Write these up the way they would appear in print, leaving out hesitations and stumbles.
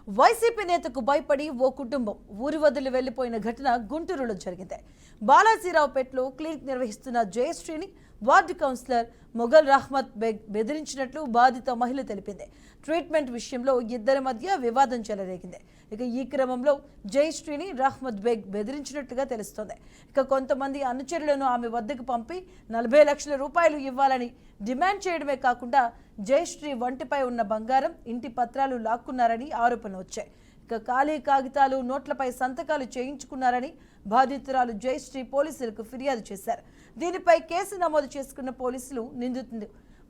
YCP నేతకు భయపడి ఓ కుటుంబం ఊరి వదిలి వెళ్లిపోయిన ఘటన గుంటూరులో జరిగింది. బాలాజీరావుపేటలో క్లినిక్ నిర్వహిస్తున్న జయశ్రీని వార్డు కౌన్సిలర్ మొఘల్ రహ్మత్ బేగ్ బెదిరించినట్లు బాధిత మహిళ తెలిపింది. ట్రీట్మెంట్ విషయంలో ఇద్దరి మధ్య వివాదం చెలరేగింది. ఇక ఈ క్రమంలో జయశ్రీని రహ్మత్ బేగ్ బెదిరించినట్లుగా తెలుస్తోంది. ఇక కొంతమంది అనుచరులను ఆమె వద్దకు పంపి 40 లక్షల రూపాయలు ఇవ్వాలని డిమాండ్ చేయడమే కాకుండా జయశ్రీ వంటిపై ఉన్న బంగారం, ఇంటి పత్రాలు లాక్కున్నారని ఆరోపణలు వచ్చాయి. ఇక ఖాళీ కాగితాలు, నోట్లపై సంతకాలు చేయించుకున్నారని బాధితురాలు జయశ్రీ పోలీసులకు ఫిర్యాదు చేశారు. దీనిపై కేసు నమోదు చేసుకున్న పోలీసులు నిందితుడు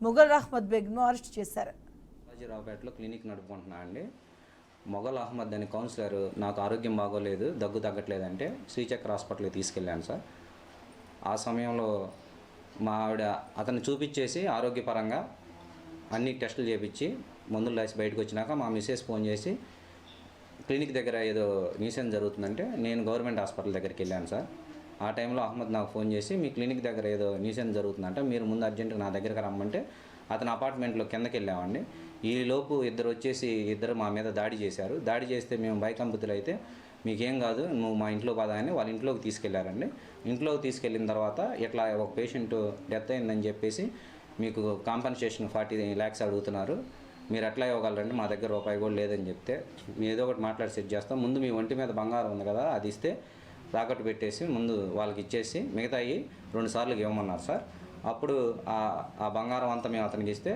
మొఘల్ రహ్మత్ బేగ్ను అరెస్ట్ చేశారు. బాలాజీరావుపేటలో క్లినిక్ నడుపుకుంటున్నా అండి. మొఘల్ అహ్మద్ అనే కౌన్సిలర్ నాకు ఆరోగ్యం బాగోలేదు, దగ్గు తగ్గట్లేదంటే శ్రీచక్ర హాస్పిటల్కి తీసుకెళ్ళాను సార్. ఆ సమయంలో మా ఆవిడ అతన్ని చూపించేసి ఆరోగ్యపరంగా అన్ని టెస్టులు చేయించి మందులు రాసి బయటకు వచ్చినాక మా మిస్సెస్ ఫోన్ చేసి క్లినిక్ దగ్గర ఏదో న్యూసెన్స్ జరుగుతుందంటే నేను గవర్నమెంట్ హాస్పిటల్ దగ్గరికి వెళ్ళాను సార్. ఆ టైంలో అహ్మద్ నాకు ఫోన్ చేసి మీ క్లినిక్ దగ్గర ఏదో న్యూసెన్స్ జరుగుతుందంటే మీరు ముందు అర్జెంటుగా నా దగ్గరకు రమ్మంటే అతని అపార్ట్మెంట్లో కిందకి వెళ్ళామండి. ఈలోపు ఇద్దరు మా మీద దాడి చేశారు. దాడి చేస్తే మేము భయకంపితులు అయితే మీకేం కాదు, నువ్వు మా ఇంట్లో పదా అని వాళ్ళ ఇంట్లోకి తీసుకెళ్లారండి. ఇంట్లోకి తీసుకెళ్ళిన తర్వాత ఇట్లా ఒక పేషెంట్ డెత్ అయిందని చెప్పేసి మీకు కాంపన్సేషన్ 40 lakhs అడుగుతున్నారు, మీరు ఎట్లా ఇవ్వగలరండి, మా దగ్గర రూపాయి కూడా లేదని చెప్తే ఏదో ఒకటి మాట్లాడి సెట్ చేస్తాం, ముందు మీ ఒంటి మీద బంగారం ఉంది కదా అది ఇస్తే తాకట్టు పెట్టేసి ముందు వాళ్ళకి ఇచ్చేసి మిగతాయి 2 సార్లు ఇవ్వమన్నారు సార్. అప్పుడు ఆ బంగారం అంతా మేము అతనికి ఇస్తే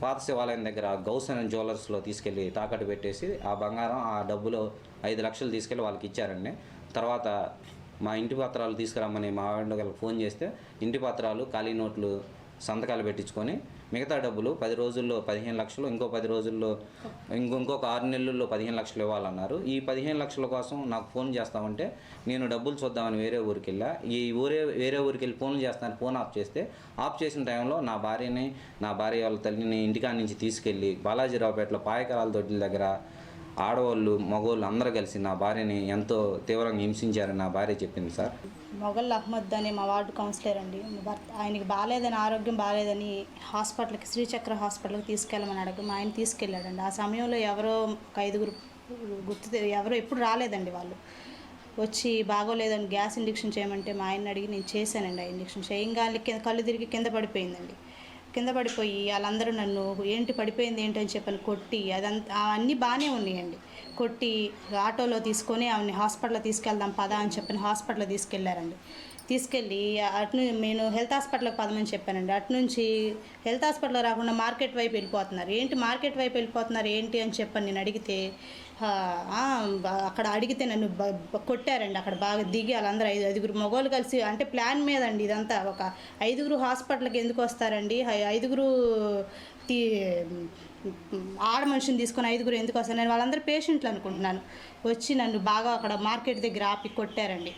పాత శివాలయం దగ్గర గౌస్ అండ్ జ్యువెలర్స్లో తీసుకెళ్ళి తాకట్టు పెట్టేసి ఆ బంగారం ఆ డబ్బులో 5 లక్షలు తీసుకెళ్ళి వాళ్ళకి ఇచ్చారండి. తర్వాత మా ఇంటి పత్రాలు తీసుకురమ్మని మా వాళ్ళకి ఫోన్ చేస్తే ఇంటి పత్రాలు, ఖాళీ నోట్లు, సంతకాలు పెట్టించుకొని మిగతా డబ్బులు 10 రోజుల్లో 15 లక్షలు, ఇంకో 10 రోజుల్లో ఇంకొక 6 నెలల్లో 15 లక్షలు ఇవ్వాలన్నారు. ఈ 15 లక్షల కోసం నాకు ఫోన్ చేస్తామంటే నేను డబ్బులు చూద్దామని వేరే ఊరికి వెళ్ళా. వేరే ఊరికి వెళ్ళి ఫోన్లు చేస్తానని ఫోన్ ఆఫ్ చేస్తే ఆఫ్ చేసిన టైంలో నా భార్య వాళ్ళ తల్లిని ఇంటికాడ నుంచి తీసుకెళ్ళి బాలాజీరావుపేటలో పాయకరాల దొడ్ల దగ్గర ఆడవాళ్ళు, మగవాళ్ళు అందరూ కలిసి నా భార్యని ఎంతో తీవ్రంగా హింసించారని నా భార్య చెప్పింది సార్. మొఘల్ అహ్మద్ అనే మా వార్డు కౌన్సిలర్ అండి. ఆయనకి బాగాలేదని, ఆరోగ్యం బాగాలేదని హాస్పిటల్కి, శ్రీచక్ర హాస్పిటల్కి తీసుకెళ్ళమని అడగ ఆయన తీసుకెళ్ళాడండి. ఆ సమయంలో ఎవరో ఒక 5 ఎవరో ఎప్పుడు రాలేదండి. వాళ్ళు వచ్చి బాగోలేదని గ్యాస్ ఇంజెక్షన్ చేయమంటే మా ఆయన అడిగి నేను చేశానండి. ఆ ఇంజెక్షన్ చేయగానే కళ్ళు తిరిగి కింద పడిపోయిందండి. కింద పడిపోయి వాళ్ళందరూ నన్ను ఏంటి పడిపోయింది ఏంటని చెప్పని కొట్టి అదంతా అన్నీ బాగానే ఉన్నాయండి. కొట్టి ఆటోలో తీసుకొని ఆమెని హాస్పిటల్లో తీసుకెళ్దాం పదా అని చెప్పని హాస్పిటల్లో తీసుకెళ్లారండి. తీసుకెళ్ళి నేను హెల్త్ హాస్పిటల్కి పదమని చెప్పానండి. అటునుంచి హెల్త్ హాస్పిటల్ రాకుండా మార్కెట్ వైపు వెళ్ళిపోతున్నారు. మార్కెట్ వైపు వెళ్ళిపోతున్నారు ఏంటి అని చెప్పని నేను అడిగితే అక్కడ అడిగితే నన్ను కొట్టారండి. అక్కడ బాగా దిగి వాళ్ళందరూ 5 మగవాళ్ళు కలిసి, అంటే ప్లాన్ మీద అండి ఇదంతా. ఒక 5 హాస్పిటల్కి ఎందుకు వస్తారండి, 5 ఆడ మనిషిని తీసుకొని 5 ఎందుకు వస్తారు, నేను వాళ్ళందరూ పేషెంట్లు అనుకుంటున్నాను. వచ్చి నన్ను బాగా అక్కడ మార్కెట్ దగ్గర ఆపి కొట్టారండి.